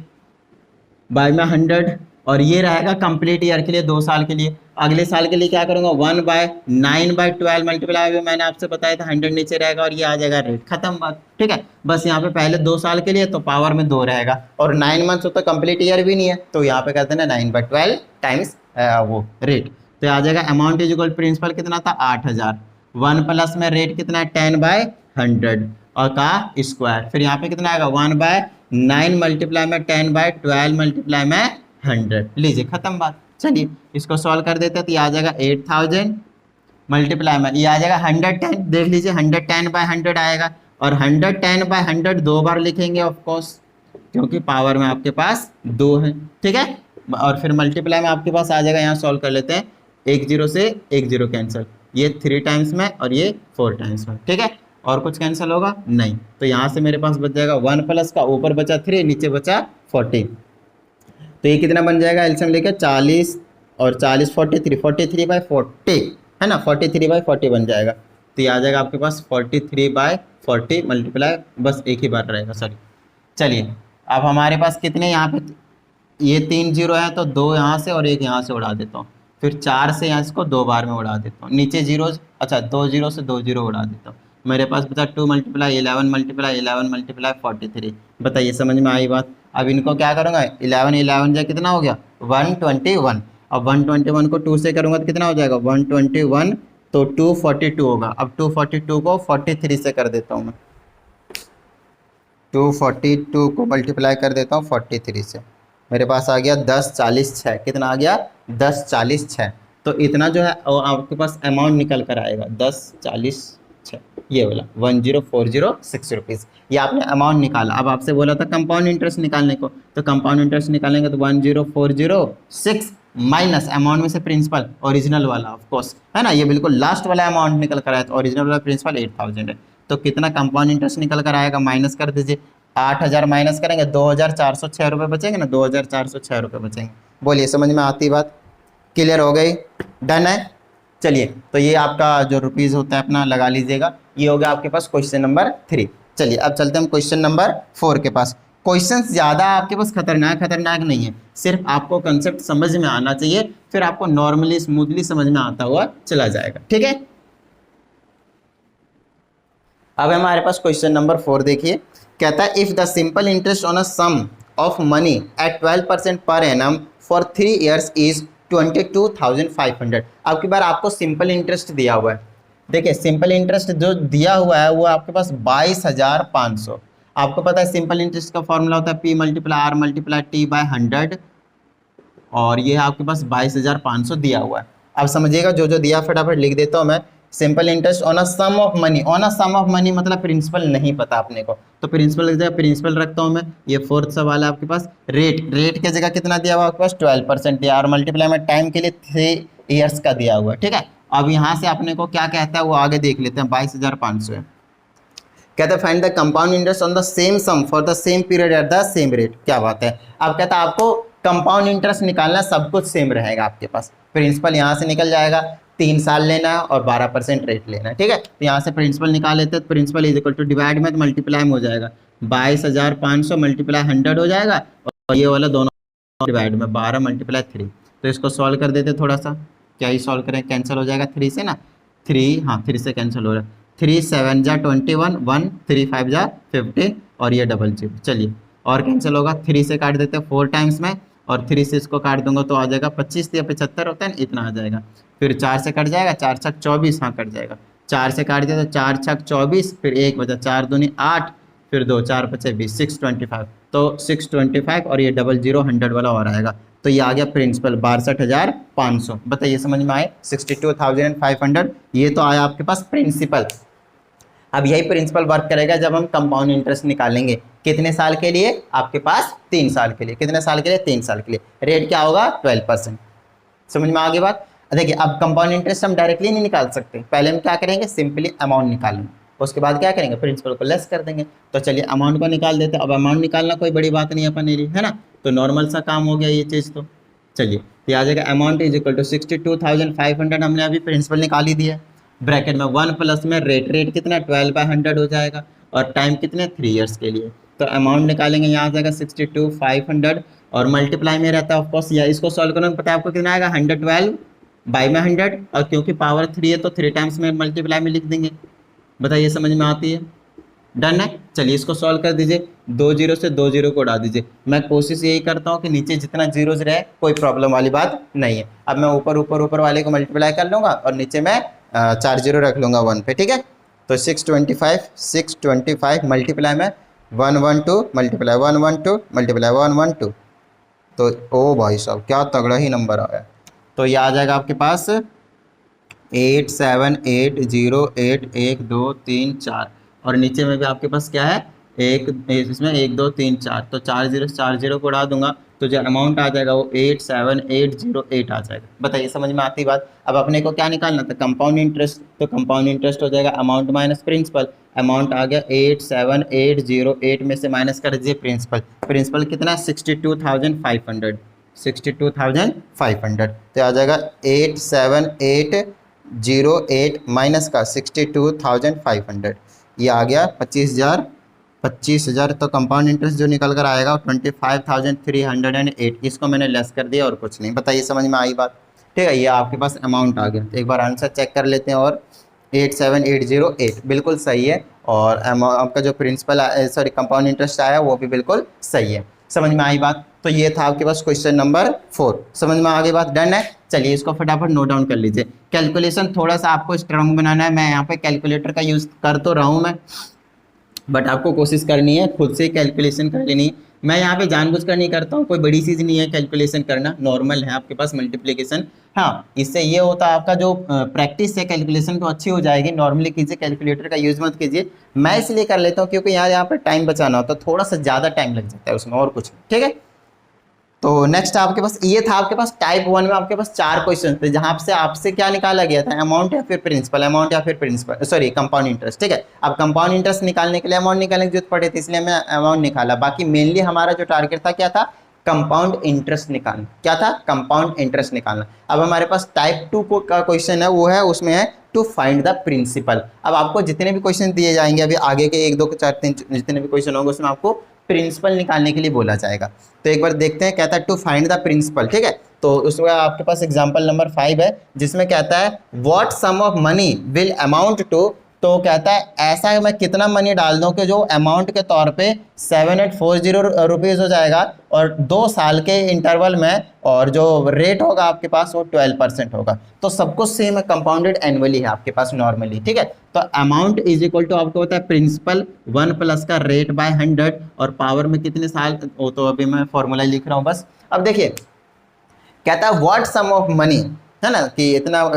बाय में 100 और ये रहेगा कंप्लीट ईयर के लिए 2 साल के लिए। अगले साल के लिए क्या करूंगा 1/9/12 मल्टीप्लाई में मैंने आपसे बताया था 100 नीचे रहेगा और ये आ जाएगा रेट, खत्म बात, ठीक है। बस यहाँ पे पहले 2 साल के लिए तो पावर में 2 रहेगा और 9 मंथ्स हो तो कंप्लीट ईयर भी नहीं है, तो यहाँ पे कहते हैं ना 9/12 टाइम्स वो रेट, तो आ जाएगा अमाउंट इज इक्वल प्रिंसिपल कितना था 8,000, 1 प्लस में रेट कितना है 10/100 और का स्क्वायर, फिर यहाँ पे कितना आएगा 1/9 मल्टीप्लाई में 10/12 मल्टीप्लाई में 100, लीजिए खत्म बात। चलिए इसको सॉल्व कर देते हैं तो ये आ जाएगा 8,000 मल्टीप्लाई में ये आ जाएगा 110, देख लीजिए 110/100 आएगा और 110/100 2 बार लिखेंगे ऑफ कोर्स क्योंकि पावर में आपके पास 2 है, ठीक है। और फिर मल्टीप्लाई में आपके पास आ जाएगा, यहाँ सॉल्व कर लेते हैं, 1 0 से 1 0 कैंसिल, ये 3 टाइम्स में और ये 4 टाइम्स में, ठीक है। और कुछ कैंसिल होगा नहीं, तो यहाँ से मेरे पास बच जाएगा 1 प्लस का ऊपर बचा 3 नीचे बचा 40, तो ये कितना बन जाएगा एलसीएम लेके 40 और 40 43/40 है ना, 43/40 बन जाएगा, तो ये आ जाएगा आपके पास 43/40 मल्टीप्लाई, बस एक ही बार रहेगा सॉरी। चलिए अब हमारे पास कितने यहाँ पे ये 3 0 है तो 2 यहाँ से और 1 यहाँ से उड़ा देता हूँ, फिर 4 से यहाँ इसको 2 बार में उड़ा देता हूँ, नीचे 0 अच्छा 2 0 से 2 0 उड़ा देता हूँ, मेरे पास बचा 2 × 11 × 43। बताइए समझ में आई बात। अब इनको क्या करूँगा 11 जो कितना हो गया 121, अब 121 को 2 से करूँगा तो कितना हो जाएगा 121, तो 242 होगा। अब 242 को 43 से कर देता हूँ मैं, 242 को मल्टीप्लाई कर देता हूँ 43 से, मेरे पास आ गया 1046, कितना आ गया 1046, तो इतना जो है वो आपके पास अमाउंट निकल कर आएगा 1046, ये वाला 10,406 रुपीज़, ये आपने अमाउंट निकाला। अब आपसे बोला था कंपाउंड इंटरेस्ट निकालने को, तो कंपाउंड इंटरेस्ट निकालेंगे तो 10,406 माइनस अमाउंट में से प्रिंसिपल ओरिजिनल वाला ऑफ कोर्स है ना, ये बिल्कुल लास्ट वाला अमाउंट निकल कर आया, तो ओरिजिनल वाला प्रिंसिपल 8,000 है, तो कितना कंपाउंड इंटरेस्ट निकल कर आएगा माइनस कर दीजिए, 8,000 माइनस करेंगे 2,406 रुपये बचेंगे ना, 2,406 रुपये बचेंगे। बोलिए समझ में आती बात, क्लियर हो गई, डन है। चलिए तो ये आपका जो रुपीज़ होता है अपना लगा लीजिएगा, ये हो गया आपके पास क्वेश्चन नंबर 3। चलिए अब चलते हैं हम क्वेश्चन नंबर 4 के पास। क्वेश्चन ज़्यादा आपके पास खतरनाक नहीं है, सिर्फ आपको कंसेप्ट समझ में आना चाहिए, फिर आपको नॉर्मली स्मूथली समझ में आता हुआ चला जाएगा, ठीक है। अब हमारे पास क्वेश्चन नंबर 4 देखिए, कहता है if the simple interest on a sum of money at 12% per annum for 3 years is 22,500। अब की बार आपको सिंपल इंटरेस्ट दिया हुआ है, देखिए सिंपल इंटरेस्ट जो दिया हुआ है वो आपके पास 22,500। आपको पता है सिंपल इंटरेस्ट का फॉर्मूला होता है P multiply R multiply T by 100, और ये आपके पास 22,500 दिया हुआ है। अब समझिएगा जो जो दिया फटाफट लिख देता हूँ मैं। Simple interest on a sum of money, on a sum of money मतलब प्रिंसिपल नहीं पता अपने को, तो प्रिंसिपल लिख दिया, प्रिंसिपल रखता हूँ मैं। ये फोर्थ सवाल है आपके पास। रेट, रेट की जगह कितना दिया हुआ आपके पास 12% दिया, और मल्टीप्लाई में टाइम के लिए 3 ईयर्स का दिया हुआ है, ठीक है। अब यहाँ से अपने को क्या कहता है वो आगे देख लेते हैं। 22,500 है, कहता है find the compound interest on the same sum for the same period at the same rate. क्या बात है। अब कहता है आपको कंपाउंड इंटरेस्ट निकालना, सब कुछ सेम रहेगा आपके पास। प्रिंसिपल यहाँ से निकल जाएगा, 3 साल लेना है और 12% रेट लेना है, ठीक है। तो यहाँ से प्रिंसिपल निकाल लेते हैं, तो principal is equal to divide में मल्टीप्लाई में हो जाएगा, 22,500 मल्टीप्लाई 100 हो जाएगा, और ये वाला दोनों डिवाइड में 12 मल्टीप्लाई 3। तो इसको सॉल्व कर देते थोड़ा सा, क्या ही सॉल्व करें, कैंसिल हो जाएगा 3 से ना, 3 हाँ 3 से कैंसिल हो रहा है। 3 7 जा 21, 1 3 5 जा 15, और ये 00। चलिए और कैंसिल होगा, 3 से काट देते हैं 4 टाइम्स में, और 3 से इसको काट दूंगा तो आ जाएगा 25 या 75 होता है ना, इतना आ जाएगा। फिर 4 से कट जाएगा, 4 छक 24, हाँ कट जाएगा। 4 से काट दिया तो 4 छक 24, फिर 1 बचा 4 दूनी 8, फिर 2 4 5 20, 625। तो 625 और ये 00 100 वाला और आएगा, तो ये आ गया प्रिंसिपल 62,500। बताइए समझ में आए, 62,500 ये तो आया आपके पास प्रिंसिपल। अब यही प्रिंसिपल वर्क करेगा जब हम कंपाउंड इंटरेस्ट निकालेंगे। कितने साल के लिए, आपके पास 3 साल के लिए। कितने साल के लिए, 3 साल के लिए। रेट क्या होगा 12%। समझ में आ गई बात। देखिए अब कंपाउंड इंटरेस्ट हम डायरेक्टली नहीं निकाल सकते, पहले हम क्या करेंगे, सिंपली अमाउंट निकालेंगे, उसके बाद क्या करेंगे, प्रिंसिपल को लेस कर देंगे। तो चलिए अमाउंट को निकाल देते हैं। अब अमाउंट निकालना कोई बड़ी बात नहीं है अपने लिए, है ना, तो नॉर्मल सा काम हो गया ये चीज़। तो चलिए तो आ जाएगा अमाउंट इज इक्वल टू 62,500, हमने अभी प्रिंसिपल निकाल ही दिया। ब्रैकेट में 1 प्लस में रेट, रेट कितना 12/100 हो जाएगा, और टाइम कितने 3 ईयर्स के लिए। तो अमाउंट निकालेंगे, यहाँ आ जाएगा 62,500, और मल्टीप्लाई में रहता है ऑफकोर्स, या इसको सॉल्व करने में पता है आपको कितना आएगा 112 बाई में 100, और क्योंकि पावर 3 है तो 3 टाइम्स में मल्टीप्लाई में लिख देंगे। बताइए समझ में आती है, डन है। चलिए इसको सॉल्व कर दीजिए, 2 0 से 2 0 को उड़ा दीजिए। मैं कोशिश यही करता हूँ कि नीचे जितना जीरोज रहे कोई प्रॉब्लम वाली बात नहीं है। अब मैं ऊपर ऊपर ऊपर वाले को मल्टीप्लाई कर लूँगा और नीचे मैं 4 0 रख लूँगा 1 पे, ठीक है। तो 625 मल्टीप्लाई में 112 मल्टीप्लाई 112 मल्टीप्लाई 112, तो ओ भाई साहब क्या तगड़ा ही नंबर आया। तो ये आ जाएगा आपके पास 87808123 और नीचे में भी आपके पास क्या है, एक इसमें 1 2 3 4, तो 4 0 को उड़ा दूंगा तो जो अमाउंट आ जाएगा वो 87808 आ जाएगा। बताइए समझ में आती बात। अब अपने को क्या निकालना था, कंपाउंड इंटरेस्ट, तो कंपाउंड इंटरेस्ट हो जाएगा अमाउंट माइनस प्रिंसिपल। अमाउंट आ गया 87808 में से माइनस कर दीजिए प्रिंसिपल। प्रिंसिपल कितना 62,500 तो आ जाएगा 87808 माइनस का 62,500, ये आ गया 25,000। तो कंपाउंड इंटरेस्ट जो निकल कर आएगा 25,308। इसको मैंने लेस कर दिया और कुछ नहीं। बताइए समझ में आई बात, ठीक है। ये आपके पास अमाउंट आ गया। एक बार आंसर चेक कर लेते हैं, और 87808 बिल्कुल सही है, और आपका जो प्रिंसिपल सॉरी कंपाउंड इंटरेस्ट आया वो भी बिल्कुल सही है। समझ में आई बात। तो ये था आपके पास क्वेश्चन नंबर 4। समझ में आ गई बात, डन है। चलिए इसको फटाफट नोट डाउन कर लीजिए। कैलकुलेशन थोड़ा सा आपको स्ट्रांग बनाना है। मैं यहाँ पे कैलकुलेटर का यूज़ कर तो रहा हूँ मैं, बट आपको कोशिश करनी है खुद से कैलकुलेशन कर लेनी। मैं यहाँ पे जानबूझकर नहीं करता हूँ, कोई बड़ी चीज़ नहीं है कैलकुलेशन करना, नॉर्मल है आपके पास मल्टीप्लिकेशन। हाँ इससे ये होता है आपका जो प्रैक्टिस है कैलकुलेशन को अच्छी हो जाएगी। नॉर्मली कीजिए, कैलकुलेटर का यूज़ मत कीजिए। मैं इसलिए कर लेता हूँ क्योंकि यहाँ पर टाइम बचाना होता है, थोड़ा सा ज़्यादा टाइम लग जाता है उसमें, और कुछ ठीक है। तो नेक्स्ट आपके पास ये था, आपके पास टाइप 1 में आपके पास 4 क्वेश्चन थे, जहां से आपसे क्या निकाला गया था, अमाउंट या फिर प्रिंसिपल, अमाउंट या फिर प्रिंसिपल सॉरी कंपाउंड इंटरेस्ट, ठीक है। अब कंपाउंड इंटरेस्ट निकालने के लिए अमाउंट निकालने की जरूरत पड़ी थी, इसलिए मैं अमाउंट निकाला। बाकी मेनली हमारा जो टारगेट था क्या था, कंपाउंड इंटरेस्ट निकालना। क्या था, कंपाउंड इंटरेस्ट निकालना। अब हमारे पास टाइप 2 का क्वेश्चन है, वो है उसमें है टू फाइंड द प्रिंसिपल। अब आपको जितने भी क्वेश्चन दिए जाएंगे अभी आगे के 1 2 4 3 जितने भी क्वेश्चन होंगे उसमें आपको प्रिंसिपल निकालने के लिए बोला जाएगा। तो एक बार देखते हैं, कहता है टू फाइंड द प्रिंसिपल, ठीक है। तो उसमें आपके पास एग्जांपल नंबर 5 है, जिसमें कहता है what sum of money will amount to तो कहता है ऐसा मैं कितना मनी डाल दूं कि जो अमाउंट के तौर पे 7840 रुपीज़ हो जाएगा और 2 साल के इंटरवल में, और जो रेट होगा आपके पास वो 12% होगा। तो सब कुछ सेम है, कंपाउंडेड एनुअली है आपके पास नॉर्मली, ठीक है। तो अमाउंट इज इक्वल टू आपको होता है प्रिंसिपल 1 प्लस का रेट बाय 100 और पावर में कितने साल, वो तो अभी मैं फॉर्मूला लिख रहा हूँ बस। अब देखिए कहता है व्हाट सम ऑफ मनी, है ना, कि इतना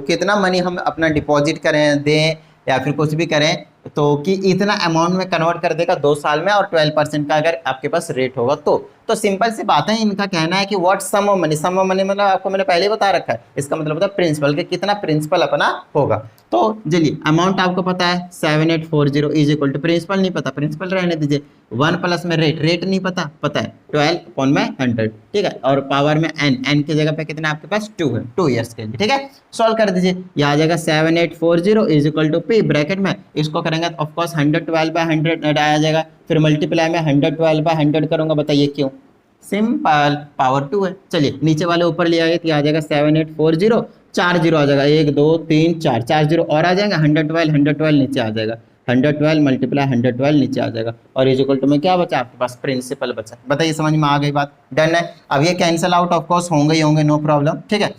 कितना मनी हम अपना डिपॉजिट करें, दें या फिर कुछ भी करें, तो कि इतना अमाउंट में कन्वर्ट कर देगा 2 साल में और 12% का अगर आपके पास रेट होगा तो सिंपल सी बात है। इनका कहना है कि what sum of money, sum of money मतलब आपको मैंने पहले ही बता रखा है, इसका मतलब होता है प्रिंसिपल के कितना प्रिंसिपल अपना होगा। तो चलिए अमाउंट आपको पता है 7840 इज इक्वल टू, प्रिंसिपल नहीं पता, प्रिंसिपल रहने दीजिए, 1 प्लस में रेट नहीं पता, पता है 12/100, ठीक है, और पावर में n की जगह पे कितना आपके पास 2 है, 2 ईयर्स के लिए, ठीक है। सॉल्व कर दीजिए, ये आ जाएगा 7840 is equal to p bracket में, इसको करेंगे तो ऑफकोर्स 112/100 आया जाएगा, फिर मल्टीप्लाई में 112/100 करूंगा, बताइए क्यों, सिंपल पावर 2 है। चलिए नीचे वाले ऊपर ले आइए, तो आ जाएगा 7840, 4 जीरो आ जाएगा, 1 2 3 4, 4 जीरो और आ जाएगा, 112 नीचे आ जाएगा, 112 मल्टीप्लाई 112 नीचे आ जाएगा, और इज इक्वल टू में क्या बचा आपके पास, प्रिंसिपल बचा। बताइए समझ में आ गई बात, डन है। अब ये कैंसिल आउट ऑफ कोर्स होंगे ही होंगे, नो प्रॉब्लम, ठीक है।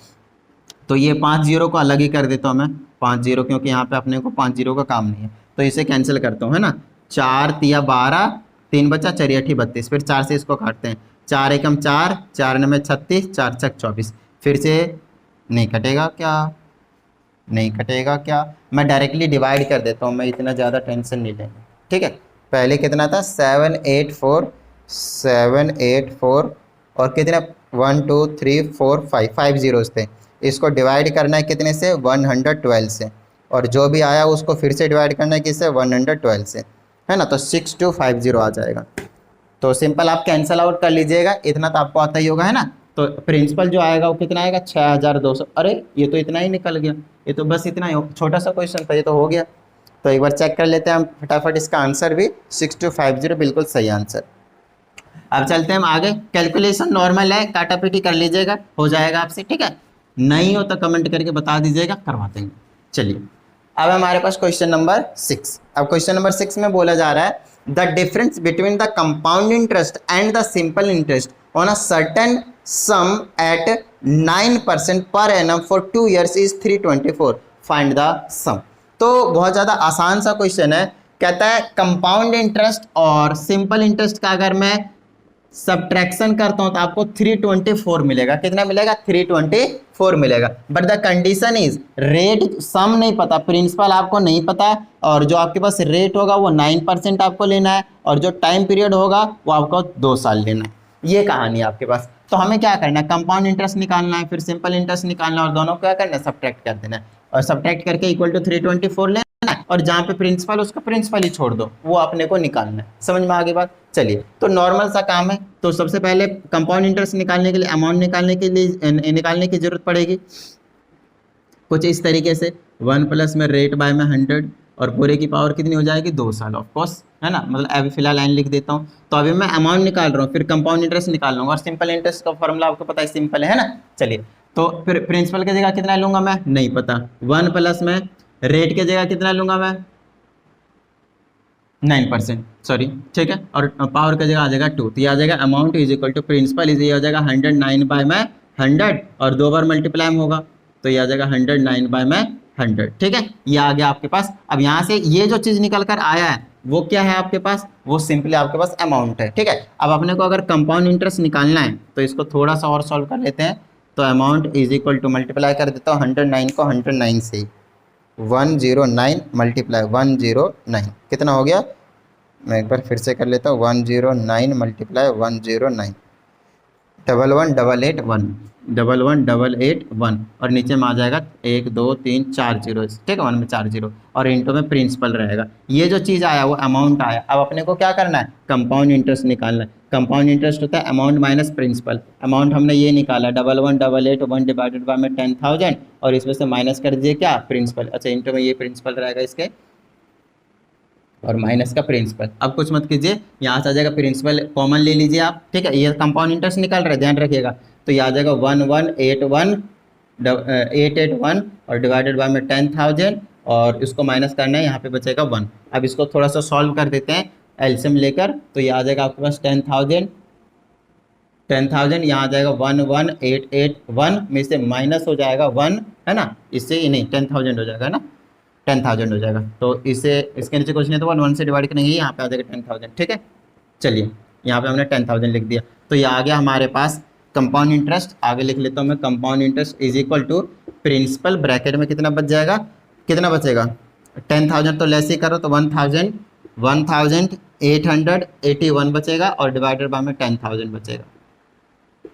तो ये 5 जीरो को अलग ही कर देता हूँ मैं, 5 जीरो, क्योंकि यहाँ पे अपने को 5 जीरो का काम नहीं है, तो इसे कैंसिल करता हूँ, है ना। 4 तिया 12, 3 बचा, 4 8 32, फिर 4 से इसको काटते हैं, 4 एकम 4, 4 9 36, 4 छक 24, फिर से नहीं कटेगा क्या, नहीं कटेगा क्या, मैं डायरेक्टली डिवाइड कर देता हूँ, मैं इतना ज़्यादा टेंशन नहीं लेंगे, ठीक है। पहले कितना था 784 और कितना 1 2 3 4 5 जीरोस थे, इसको डिवाइड करना है कितने से 112 से, और जो भी आया उसको फिर से डिवाइड करना है किससे 112 से, है ना। तो 6250 आ जाएगा। तो सिंपल आप कैंसल आउट कर लीजिएगा, इतना तो आपको आता ही होगा, है ना। तो प्रिंसिपल जो आएगा वो कितना आएगा 6200, अरे ये तो इतना ही निकल गया, ये तो बस इतना ही छोटा सा क्वेश्चन था, ये तो हो गया। तो एक बार चेक कर लेते हैं हम फटाफट, इसका आंसर भी 6250 बिल्कुल सही आंसर। अब चलते हैं हम आगे, कैलकुलेशन नॉर्मल है, काटा पीटी कर लीजिएगा, हो जाएगा आपसे, ठीक है। नहीं हो तो कमेंट करके बता दीजिएगा, करवा देंगे। चलिए अब हमारे पास क्वेश्चन नंबर 6। अब क्वेश्चन नंबर 6 में बोला जा रहा है the difference between the compound interest and the simple interest on a certain sum at 9% per annum for 2 years is 324, find the sum. तो बहुत ज़्यादा आसान सा क्वेश्चन है, कहता है कंपाउंड इंटरेस्ट और सिंपल इंटरेस्ट का अगर मैं सब्ट्रैक्शन करता हूं तो आपको 324 मिलेगा, कितना मिलेगा 324 मिलेगा, but the condition is rate sum नहीं पता, प्रिंसिपल आपको नहीं पता, और जो आपके पास रेट होगा वो 9% आपको लेना है, और जो टाइम पीरियड होगा वो आपको 2 साल लेना है। ये कहानी है आपके पास। तो हमें क्या करना है, कंपाउंड इंटरेस्ट निकालना है, फिर सिंपल इंटरेस्ट निकालना है, और दोनों क्या करना है सब्ट्रैक्ट कर देना है, और सब्ट्रैक्ट करके इक्वल टू 324 लेना है, और जहाँ पे प्रिंसिपल उसका प्रिंसिपल ही छोड़ दो, वो अपने को निकालना है। समझ में आ गई बात। चलिए तो नॉर्मल सा काम है। तो सबसे पहले कंपाउंड इंटरेस्ट निकालने के लिए अमाउंट निकालने की जरूरत पड़ेगी कुछ इस तरीके से, 1 प्लस में रेट बाय में 100, और पूरे की पावर कितनी हो जाएगी 2 साल, ऑफ कोर्स, है ना। मतलब अभी फिलहाल लाइन लिख देता हूँ। तो अभी मैं अमाउंट निकाल रहा हूँ, फिर कंपाउंड इंटरेस्ट निकाल लूँगा, और सिंपल इंटरेस्ट का फॉर्मूला आपको पता है, सिंपल है ना। चलिए तो फिर प्रिंसिपल की जगह कितना लूँगा मैं, नहीं पता, 1 प्लस में रेट की जगह कितना लूँगा मैं 9%, सॉरी, ठीक है, और पावर की जगह आ जाएगा 2, तो ये आ जाएगा amount is equal to principal is, ये हो जाएगा 109/100, और 2 बार मल्टीप्लाई होगा, तो ये आ जाएगा 109/100, ठीक है। ये आ गया आपके पास। अब यहाँ से ये जो चीज़ निकल कर आया है वो क्या है आपके पास, वो सिंपली आपके पास अमाउंट है, ठीक है। अब अपने को अगर कंपाउंड इंटरेस्ट निकालना है तो इसको थोड़ा सा और सॉल्व कर लेते हैं। तो amount is equal to multiply कर देता हूँ 109 को 109 से, 109 मल्टीप्लाई 109 कितना हो गया, मैं एक बार फिर से कर लेता हूँ, 109 मल्टीप्लाई 109, 1188 और नीचे में आ जाएगा 1 2 3 4 जीरो, ठीक है, 1 में 4 जीरो, और इंटू में प्रिंसिपल रहेगा। ये जो चीज़ आया वो अमाउंट आया। अब अपने को क्या करना है, कंपाउंड इंटरेस्ट निकालना है। कंपाउंड इंटरेस्ट होता है अमाउंट माइनस प्रिंसिपल। अमाउंट हमने ये निकाला 1188 डिवाइडेड बाय में 10,000, और इसमें से माइनस कर दीजिए क्या प्रिंसिपल, अच्छा इंटू में ये प्रिंसिपल रहेगा इसके, और माइनस का प्रिंसिपल। अब कुछ मत कीजिए, यहाँ से आ जाएगा प्रिंसिपल कॉमन ले लीजिए आप, ठीक है। ये कंपाउंड इंटरेस्ट निकल रहा है, ध्यान रखिएगा। तो ये आ जाएगा 1181 और डिवाइडेड बाय में 10,000, और इसको माइनस करना है, यहाँ पे बचेगा 1। अब इसको थोड़ा सा सॉल्व कर देते हैं एलसीएम लेकर, तो ये आ जाएगा आपके पास 10,000 यहाँ आ जाएगा 11881 में से माइनस हो जाएगा 1, है ना, इससे ये नहीं 10,000 हो जाएगा ना, 10,000 हो जाएगा। तो इसे इसके नीचे कुछ नहीं तो 1 से डिवाइड करेंगे, यहाँ पे आ जाएगा 10,000। ठीक है, चलिए यहाँ पे हमने 10,000 लिख दिया। तो ये आ गया हमारे पास कंपाउंड इंटरेस्ट। आगे लिख लेता हूँ मैं, compound interest is equal to principal bracket में कितना बच जाएगा, कितना बचेगा 10,000 तो लेस ही करो तो 1,881 बचेगा और डिवाइडेड बाय में 10,000 बचेगा।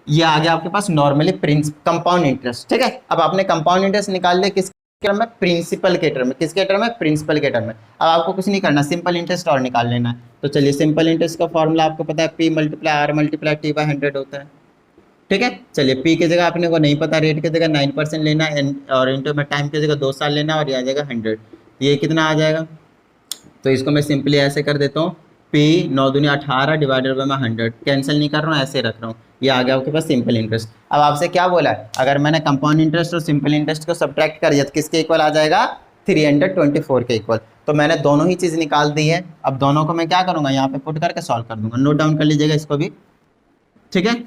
ये आ गया आपके पास नॉर्मली कंपाउंड इंटरेस्ट। ठीक है, अब आपने कंपाउंड इंटरेस्ट निकाल लिया किस टर्म में, प्रिंसिपल के टर्म में। किसके टर्म में, प्रिंसिपल के टर्म में। अब आपको कुछ नहीं करना, सिंपल इंटरेस्ट और निकाल लेना है। तो चलिए सिंपल इंटरेस्ट का फॉर्मूला आपको पता है, P × R × T/100 होता है। ठीक है, चलिए P की जगह अपने को नहीं पता, रेट की जगह 9% लेना है और इंटू में टाइम की जगह 2 साल लेना और ये आ जाएगा 100। ये कितना आ जाएगा, तो इसको मैं सिंपली ऐसे कर देता हूँ, P 9 दूनी 18 डिवाइडेड बाय 100, कैंसिल नहीं कर रहा हूँ, ऐसे रख रहा हूँ। ये आ गया आपके पास सिंपल इंटरेस्ट। अब आपसे क्या बोला है, अगर मैंने कंपाउंड इंटरेस्ट और सिंपल इंटरेस्ट को सब्ट्रैक्ट कर दिया तो किसके इक्वल आ जाएगा, 324 के इक्वल। तो मैंने दोनों ही चीज़ निकाल दी है। अब दोनों को मैं क्या करूँगा, यहाँ पे पुट करके सॉल्व कर दूंगा। नोट डाउन कर लीजिएगा इसको भी। ठीक है,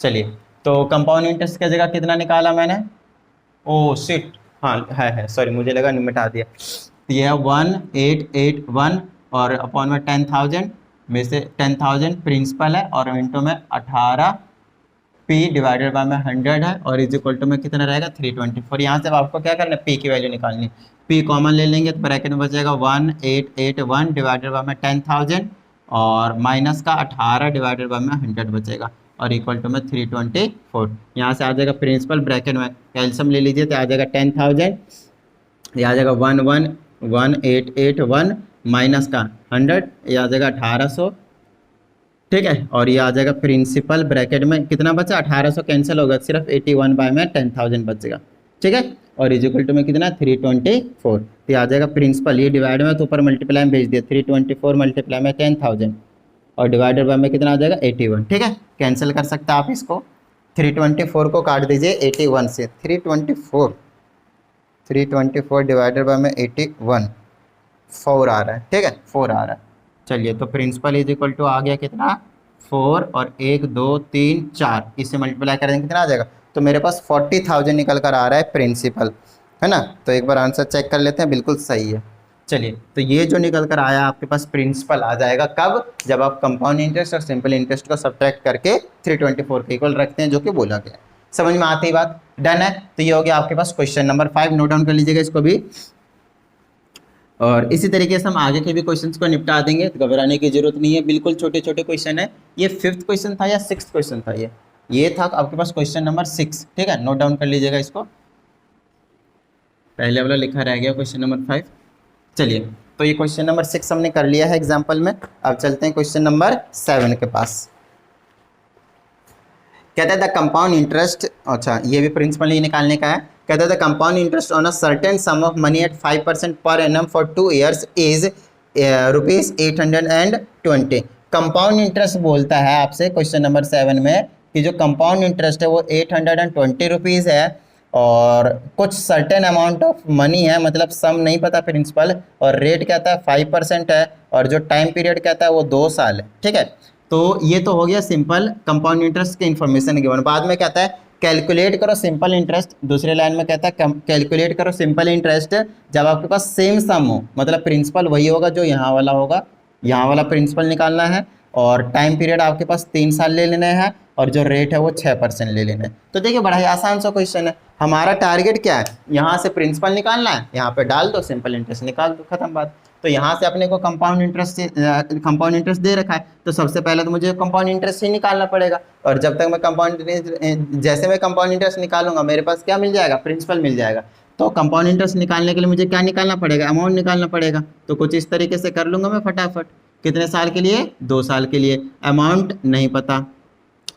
चलिए तो कंपाउंड इंटरेस्ट की जगह कितना निकाला मैंने, ओ शिट, हाँ है सॉरी, मुझे लगा मिटा दिया। तो ये है 1,881 और अपॉन में 10,000 में से 10,000 प्रिंसिपल है और इंटू में 18 P डिवाइडेड बाय में 100 है और इज इक्वल टू में कितना रहेगा 324। यहाँ से आपको क्या करना है, P की वैल्यू निकालनी है। P कॉमन ले लेंगे तो ब्रैकेट में बचेगा 1,881 डिवाइडेड बाय में 10,000 और माइनस का 18 डिवाइडेड बाय में 100 बचेगा और इक्वल टू में 324। यहाँ से आ जाएगा प्रिंसिपल ब्रैकेट में कैल्शियम ले लीजिए तो आ जाएगा 10,000, ये आ जाएगा 1,11881 माइनस का 100, ये आ जाएगा 1800। ठीक है, और ये आ जाएगा प्रिंसिपल ब्रैकेट में कितना बचा, 1800 कैंसिल होगा, सिर्फ 81 बाय में 10,000 बचेगा। ठीक है, और इज इक्वल टू में कितना 324। तो आ जाएगा प्रिंसिपल, ये डिवाइड में तो ऊपर मल्टीप्लाई में भेज दिया, 324 मल्टीप्लाई में 10,000 और डिवाइडेड बाय में कितना आ जाएगा 81। ठीक है, कैंसिल कर सकते हैं आप इसको, 324 को काट दीजिए 81 से, 324 डिवाइडेड बाय में 81, 4 आ रहा है। ठीक है, 4 आ रहा है। चलिए तो प्रिंसिपल इज इक्वल टू आ गया कितना 4 और 1 2 3 4, इससे मल्टीप्लाई करेंगे कितना आ जाएगा, तो मेरे पास 40,000 निकल कर आ रहा है प्रिंसिपल, है ना। तो एक बार आंसर चेक कर लेते हैं, बिल्कुल सही है। चलिए तो ये जो निकल कर आया आपके पास प्रिंसिपल आ जाएगा कब, जब आप कंपाउंड इंटरेस्ट और सिंपल इंटरेस्ट को सब्ट्रैक्ट करके 324 के इक्वल रखते हैं, जो कि बोला गया। समझ में आती बात, डन है। तो ये हो गया आपके पास क्वेश्चन नंबर 5, नोट डाउन कर लीजिएगा इसको भी। और इसी तरीके से हम आगे के भी क्वेश्चंस को निपटा देंगे, तो घबराने की जरूरत नहीं है, बिल्कुल छोटे छोटे क्वेश्चन है। ये 5th क्वेश्चन था या 6th क्वेश्चन था, ये था आपके पास क्वेश्चन नंबर 6। ठीक है, नोट डाउन कर लीजिएगा इसको, पहले वाला लिखा रह गया क्वेश्चन नंबर 5। चलिए तो ये क्वेश्चन नंबर 6 हमने कर लिया है एग्जाम्पल में। अब चलते हैं क्वेश्चन नंबर 7 के पास। कहता है द कंपाउंड इंटरेस्ट, अच्छा ये भी प्रिंसिपल ही निकालने का है। कहता है the compound interest on a certain some of money eight 5% पर annum for 2 years is ₹820। Compound interest बोलता है आपसे क्वेश्चन नंबर 7 में कि जो कंपाउंड इंटरेस्ट है वो 820 रुपीज़ है और कुछ सर्टेन अमाउंट ऑफ मनी है, मतलब सम नहीं पता प्रिंसिपल, और रेट कहता है 5% है और जो टाइम पीरियड कहता है वो 2 साल है। ठीक है, तो ये तो हो गया सिंपल कंपाउंड इंटरेस्ट की इन्फॉर्मेशन गिवन। बाद में कहता है कैलकुलेट करो सिंपल इंटरेस्ट, दूसरे लाइन में कहता है कैलकुलेट करो सिंपल इंटरेस्ट जब आपके पास सेम सम हो, मतलब प्रिंसिपल वही होगा जो यहाँ वाला होगा, यहाँ वाला प्रिंसिपल निकालना है और टाइम पीरियड आपके पास 3 साल ले लेने हैं और जो रेट है वो 6% ले लेना है। तो देखिए बड़ा ही आसान सा क्वेश्चन है। हमारा टारगेट क्या है, यहाँ से प्रिंसिपल निकालना है, यहाँ पे डाल दो सिंपल इंटरेस्ट निकाल दो, खत्म बात। तो यहाँ से अपने को कंपाउंड इंटरेस्ट दे रखा है, तो सबसे पहले तो मुझे कंपाउंड इंटरेस्ट ही निकालना पड़ेगा और जब तक मैं जैसे मैं कंपाउंड इंटरेस्ट निकालूंगा मेरे पास क्या मिल जाएगा, प्रिंसिपल मिल जाएगा। तो कंपाउंड इंटरेस्ट निकालने के लिए मुझे क्या निकालना पड़ेगा, अमाउंट निकालना पड़ेगा। तो कुछ इस तरीके से कर लूँगा मैं फटाफट। कितने साल के लिए, 2 साल के लिए। अमाउंट नहीं पता,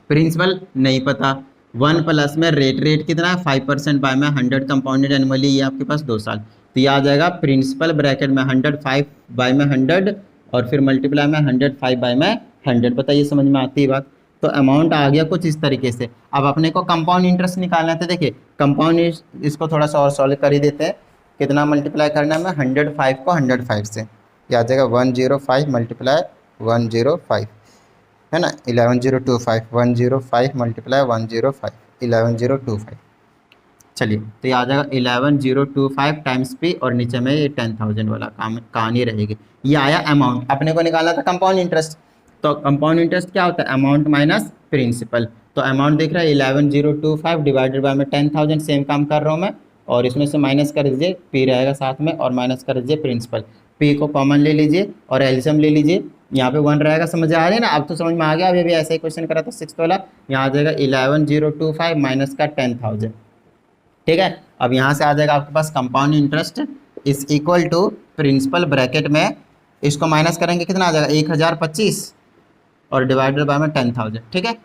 प्रिंसिपल नहीं पता, 1 प्लस में रेट कितना है 5% बाय में 100 कंपाउंडेड एनुअली, ये आपके पास 2 साल। तो ये आ जाएगा प्रिंसिपल ब्रैकेट में 105 बाय में 100 और फिर मल्टीप्लाई में 105 बाय में 100। बताइए समझ में आती है बात। तो अमाउंट आ गया कुछ इस तरीके से। अब अपने को कंपाउंड इंटरेस्ट निकालना है, तो देखिए कंपाउंड इसको थोड़ा सा और सॉल्व कर ही देते हैं। कितना मल्टीप्लाई करना है हमें, 105 को 105 से, ये आ जाएगा 105 मल्टीप्लाई 105, है ना, 11025, 105 मल्टीप्लाई 105, 11025। चलिए तो ये आ जाएगा 11025 टाइम्स पी, और नीचे में ये 10,000 वाला कहानी रहेगी। ये आया अमाउंट। अपने को निकालना था कंपाउंड इंटरेस्ट, तो कंपाउंड इंटरेस्ट क्या होता है, अमाउंट माइनस प्रिंसिपल। तो अमाउंट देख रहा है 11025 डिवाइडेड बाय में 10,000, सेम काम कर रहा हूँ मैं, और इसमें से माइनस कर दीजिए, पी रहेगा साथ में, और माइनस कर दीजिए प्रिंसिपल। पी को कॉमन ले लीजिए और एलसीएम ले लीजिए, यहाँ पे 1 रहेगा, समझ आ रही है ना, अब तो समझ में आ गया। अभी भी ऐसा ही क्वेश्चन करा था 6th वाला, यहाँ आ जाएगा 11025 माइनस का 10,000, ठीक है। अब यहाँ से आ जाएगा आपके पास compound interest is equal to principal bracket में, इसको माइनस करेंगे कितना आ जाएगा 1025 और डिवाइडेड बाय में 10,000, ठीक है।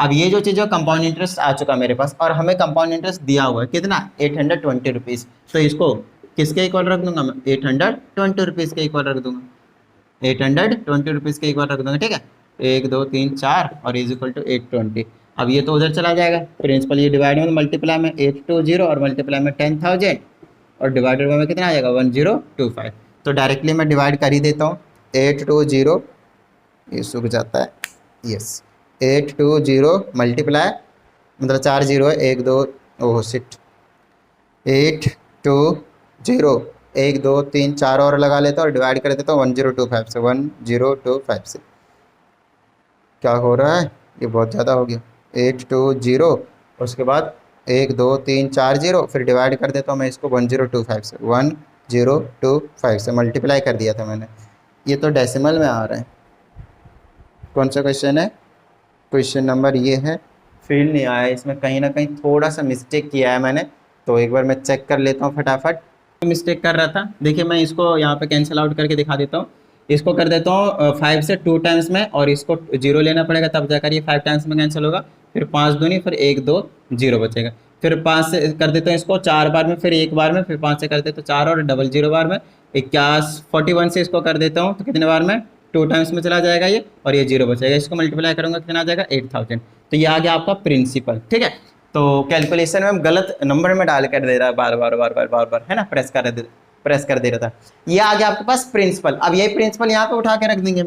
अब ये जो चीज़ है कंपाउंड इंटरेस्ट आ चुका मेरे पास, और हमें कंपाउंड इंटरेस्ट दिया हुआ है कितना 820 रुपीज़, तो इसको किसके इक्वल रख दूंगा मैं, 820 रुपीज़ के इक्वल रख दूंगा, 820 रुपीज़ के इक्वल रख दूंगा, ठीक है। 1 2 3 4 और इज इक्वल टू 820। अब ये तो उधर चला जाएगा, प्रिंसिपल ये डिवाइड में मल्टीप्लाई में 820 और मल्टीप्लाई में 10,000 और डिवाइडेड में कितना आ जाएगा 1025। तो डायरेक्टली मैं डिवाइड कर ही देता हूँ, 820 ये सूख जाता है, यस 820 मल्टीप्लाई, मतलब 4 जीरो है, 1 2 ओह सिट, 820 1 2 3 4 और लगा लेता हूँ और डिवाइड कर देता हूँ 1025 से, 1025 से। क्या हो रहा है, ये बहुत ज़्यादा हो गया, 820 उसके बाद 1 2 3 4 जीरो, फिर डिवाइड कर देता हूँ मैं इसको 1025 से, 1025 से मल्टीप्लाई कर दिया था मैंने। ये तो डेसिमल में आ रहा है। कौन सा क्वेश्चन है, क्वेश्चन नंबर ये है, फील्ड नहीं आया इसमें, कहीं ना कहीं थोड़ा सा मिस्टेक किया है मैंने, तो एक बार मैं चेक कर लेता हूँ फटाफट। मिस्टेक कर रहा था, देखिए मैं इसको यहाँ पे कैंसिल आउट करके दिखा देता हूँ। इसको कर देता हूँ 5 से 2 टाइम्स में, और इसको 0 लेना पड़ेगा तब जाकर ये 5 टाइम्स में कैंसिल होगा, फिर 5 दूनी, फिर 1 2 0 बचेगा, फिर 5 से कर देता हूँ इसको 4 बार में, फिर 1 बार में, फिर 5 से कर देता हूँ 4 और 00 बार में, 41 से इसको कर देता हूँ, तो कितने बार में 2 टाइम्स में चला जाएगा ये, और ये 0 बचेगा, इसको मल्टीप्लाई करूँगा कितना आ जाएगा 8,000। तो ये आ गया आपका प्रिंसिपल, ठीक है। तो कैलकुलेशन में हम गलत नंबर में डाल कर दे रहा है, बार बार है ना, प्रेस कर दे रहा था। ये आ गया आपके पास प्रिंसिपल। अब यही प्रिंसिपल यहाँ पे उठा के रख देंगे,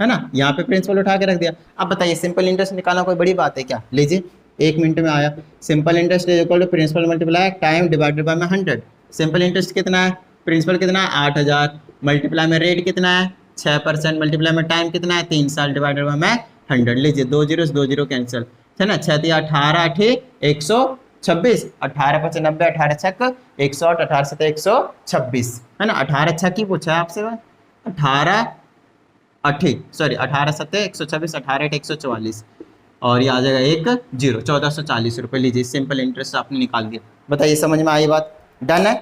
है ना, यहाँ पे प्रिंसिपल उठा के रख दिया। अब बताइए सिंपल इंटरेस्ट निकालना कोई बड़ी बात है क्या, लीजिए 1 मिनट में आया। Simple interest is equal to principal multiply time divided by में 100। सिंपल इंटरेस्ट कितना है, प्रिंसिपल कितना है 8,000, मल्टीप्लाई में रेट कितना है 6%, मल्टीप्लाई में टाइम कितना है 3 साल, डिवाइडेड बाय में 100। लीजिए 2 0 कैंसिल, है ना, 6 18 8 126, 18 5 90, 18 छक 108, 18 7 126, है ना, 18 छक ही पूछा है आपसे, 18 7 126, 18 8 144, और ये आ जाएगा 1440 रुपये। लीजिए सिंपल इंटरेस्ट आपने निकाल दिया। बताइए समझ में आई बात, डन है,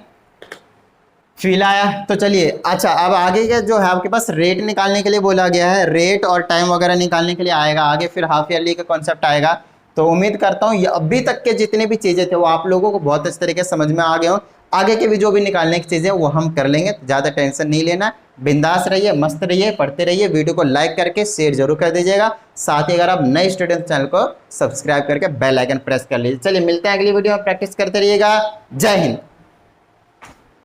फील आया। तो चलिए अच्छा, अब आगे का जो है आपके पास रेट निकालने के लिए बोला गया है, रेट और टाइम वगैरह निकालने के लिए आएगा आगे, फिर हाफ ईयरली का कॉन्सेप्ट आएगा। तो उम्मीद करता हूँ ये अभी तक के जितने भी चीज़ें थे वो आप लोगों को बहुत अच्छे तरीके से समझ में आ गए हो। आगे के भी जो भी निकालने की चीज़ें वो हम कर लेंगे, ज़्यादा टेंशन नहीं लेना, बिंदास रहिए, मस्त रहिए, पढ़ते रहिए। वीडियो को लाइक करके शेयर जरूर कर दीजिएगा, साथ ही अगर आप नए स्टूडेंट चैनल को सब्सक्राइब करके बेल आइकन प्रेस कर लीजिए। चलिए मिलते हैं अगली वीडियो में, प्रैक्टिस करते रहिएगा। जय हिंद।